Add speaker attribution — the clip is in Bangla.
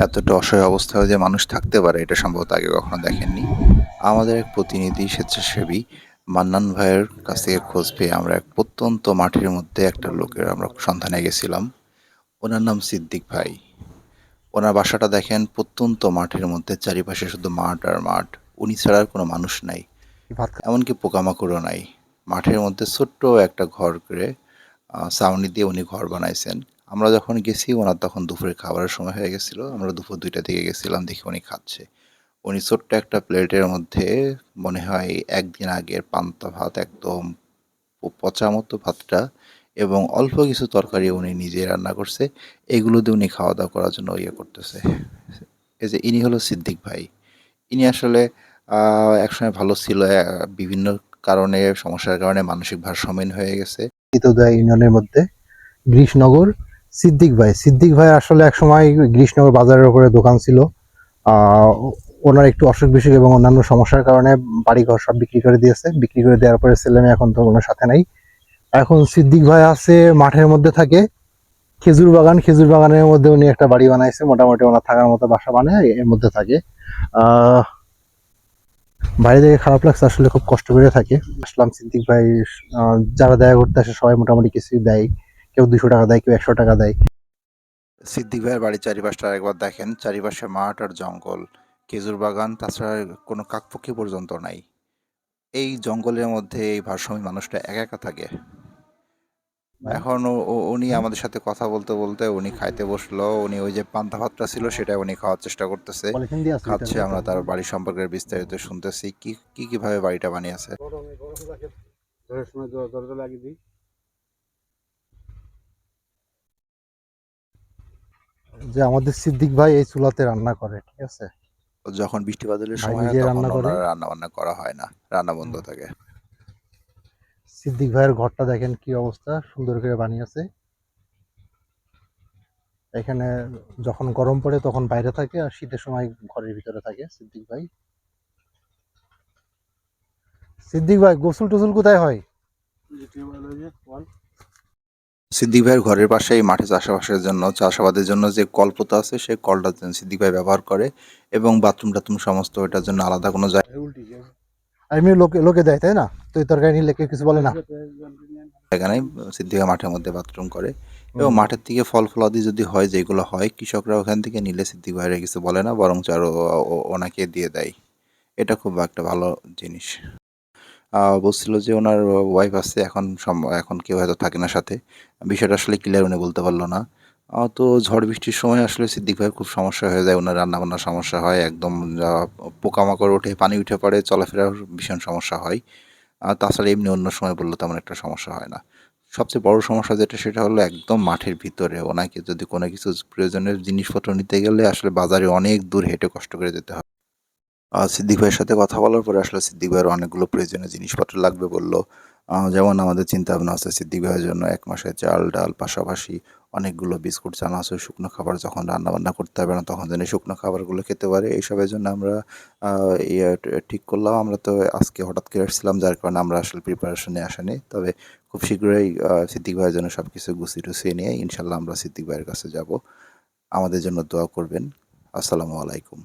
Speaker 1: এতটা অসহায় অবস্থায় যে মানুষ থাকতে পারে এটা সম্ভবত আগে কখনো দেখেননি। আমাদের এক প্রতিনিধি স্বেচ্ছাসেবী মান্নান ভাইয়ের কাছ থেকে খোঁজ পেয়ে আমরা এক প্রত্যন্ত মাঠের মধ্যে একটা লোকের আমরা সন্ধানে গেছিলাম। ওনার নাম সিদ্দিক ভাই। ওনার বাসাটা দেখেন প্রত্যন্ত মাঠের মধ্যে, চারিপাশে শুধু মাঠ আর মাঠ। উনি ছাড়া আর কোনো মানুষ নাই।
Speaker 2: ভাত খা
Speaker 1: এমনকি পোকামাকড়ও নাই। মাঠের মধ্যে ছোট্ট একটা ঘর করে ছাউনি দিয়ে উনি ঘর বানাইছেন। আমরা যখন গেছি ওনার তখন দুপুরের খাবারের সময় হয়ে গেছিল। আমরা দুপুর ২টার দিকে গেছিলাম, দেখি উনি খাচ্ছে। উনি ছোট্ট একটা প্লেটের মধ্যে মনে হয় একদিন আগের পান্তা ভাত, একদম পচা মতো ভাতটা, এবং অল্প কিছু তরকারি উনি নিজেই রান্না করছে। এগুলো দিয়ে উনি খাওয়া-দাওয়া করার জন্য ইয়ে করতেছে। এই যে ইনি হলো সিদ্দিক ভাই। ইনি আসলে একসময় ভালো ছিল। বিভিন্ন কারণে, সমস্যার কারণে মানসিক ভারসাম্যহীন হয়ে গেছে।
Speaker 2: ইতোদয় ইউনিয়নের মধ্যে গ্রীষ্ণনগর সিদ্দিক ভাই। সিদ্দিক ভাই আসলে একসময় গ্রীষ্ণনগর বাজারের উপরে দোকান ছিল। ওনার একটু অসুখ বিসুখ এবং অন্যান্য সমস্যার কারণে বাড়িঘর সব বিক্রি করে দিয়েছে। বিক্রি করে দেওয়ার পরে ছেলে মেয়ে এখন তো ওনার সাথে নাই। এখন সিদ্দিক ভাই আছে মাঠের মধ্যে থাকে, খেজুর বাগানের মধ্যে উনি একটা বাড়ি বানাইছে, মোটামুটি ওনার থাকার মতো বাসা বানায় এর মধ্যে থাকে। আহ বাইরে থেকে খারাপ লাগছে, আসলে খুব কষ্ট করে থাকে। আসলাম সিদ্দিক ভাই, যারা দেখা করতে আসে সবাই মোটামুটি কিছু দেয়। কেউ 200 টাকা দেয়, কেউ 100 টাকা দেয়।
Speaker 1: সিদ্দিক ভাইয়ের বাড়ির চারিপাশটা একবার দেখেন, চারিপাশে মাঠ আর জঙ্গল, খেজুর বাগান, তাছাড়া কোনো কাকপক্ষী পর্যন্ত নাই। এই জঙ্গলের মধ্যে এই ভারসাম্য মানুষটা একা একা থাকে। এখন উনি আমাদের সাথে কথা বলতে বলতে উনি খাইতে বসলো। উনি ওই যে পান্তা ভাতটা ছিল সেটা উনি খাওয়ার চেষ্টা করতেছে,
Speaker 2: পলিথিন দিয়ে আছে এটার
Speaker 1: খাচ্ছে। আমরা
Speaker 2: ভেতর।
Speaker 1: তার বাড়ি সম্পর্কে বিস্তারিত শুনতেছি, কিভাবে বাড়িটা বানিয়েছে।
Speaker 2: যে আমাদের সিদ্দিক ভাই এই চুলাতে রান্না করে, ঠিক আছে।
Speaker 1: যখন বৃষ্টি বাদলের
Speaker 2: ভাই
Speaker 1: সময় হয়
Speaker 2: নিজে
Speaker 1: তখন
Speaker 2: রান্না করে।
Speaker 1: ওনার রান্না বান্না করা হয় না, রান্না বন্ধ থাকে।
Speaker 2: সিদ্দিক ভাইয়ের ঘরটা দেখেন কি অবস্থা, সুন্দর করে বানিয়েছে। এখানে যখন গরম পড়ে তখন বাইরে থাকে, আর শীতের সময় ঘরের ভিতরে থাকে সিদ্দিক ভাই। সিদ্দিক ভাই গোসল টোসল কোথায় হয়?
Speaker 1: সিদ্দিক ভাইয়ের ঘরের পাশেই মাঠে চাষাবাসের জন্য, চাষাবাদের জন্য যে কল পোতা আছে সেই কলটা সিদ্দিক ভাই ব্যবহার করে, এবং বাথরুম টাথরুম সমস্ত এটার জন্য আলাদা কোনো
Speaker 2: আর এমনি লোকে লোকে দেয়, তাই না? তো এই তরকারি নিলে কেউ কিছু বলে না।
Speaker 1: জায়গা নেই। সিদ্দিক ভাই মাঠের মধ্যে বাথরুম করে, এবং
Speaker 2: হুম।
Speaker 1: মাঠের থেকে ফল ফলাদি যদি হয়, যেগুলো হয়, কৃষকরা ওখান থেকে নিলে সিদ্দিক ভাইয়ের কিছু বলে না, বরং আরো ওনাকে দিয়ে দেয়। এটা খুব একটা ভালো জিনিস। বলছিল যে ওনার ওয়াইফ আছে, এখন কেউ হয়তো থাকে না সাথে। বিষয়টা আসলে ক্লিয়ার উনি বলতে পারল না। তো ঝড় বৃষ্টির সময় আসলে সিদ্দিক ভাইয়ের খুব সমস্যা হয়ে যায়। উনার রান্নাবান্নার সমস্যা হয়। একদম আ পোকামাকড় ওঠে, পানি উঠে পড়ে, চলাফেরার ভীষণ সমস্যা হয়। তাছাড়া এমনি অন্য সময় বললে তেমন একটা সমস্যা হয় না। সবচেয়ে বড় সমস্যা যেটা সেটা হলো একদম মাঠের ভিতরে। ওনাকে যদি কোনো কিছু প্রয়োজনীয় জিনিসপত্র নিতে গেলে আসলে বাজারে অনেক দূর হেঁটে কষ্ট করে যেতে হয়। সিদ্দিক ভাইয়ের সাথে কথা বলার পরে আসলে সিদ্দিক ভাইয়ের অনেকগুলো প্রয়োজনীয় জিনিসপত্র লাগবে বলল। যেমন আমাদের চিন্তাভাবনা আছে সিদ্দিক ভাইয়ের জন্য ১ মাসের চাল, ডাল, পাশাপাশি অনেকগুলো বিস্কুট, চানাচুর, শুকনো খাবার, যখন রান্নাবান্না করতে পারবে না তখন যেন শুকনো খাবারগুলো খেতে পারে। এইসবের জন্য আমরা আ ইয়ে ঠিক করলাম। আমরা তো আজকে হঠাৎ করে আসছিলাম, যার কারণে আমরা আসলে প্রিপারেশন নিয়ে আসিনি। তবে খুব শীঘ্রই সিদ্দিক ভাইয়ের জন্য সবকিছু গুছিয়ে-টুছিয়ে নিয়ে ইনশাআল্লাহ আমরা সিদ্দিক ভাইয়ের কাছে যাব। আমাদের জন্য দোয়া করবেন। আসসালামু আলাইকুম।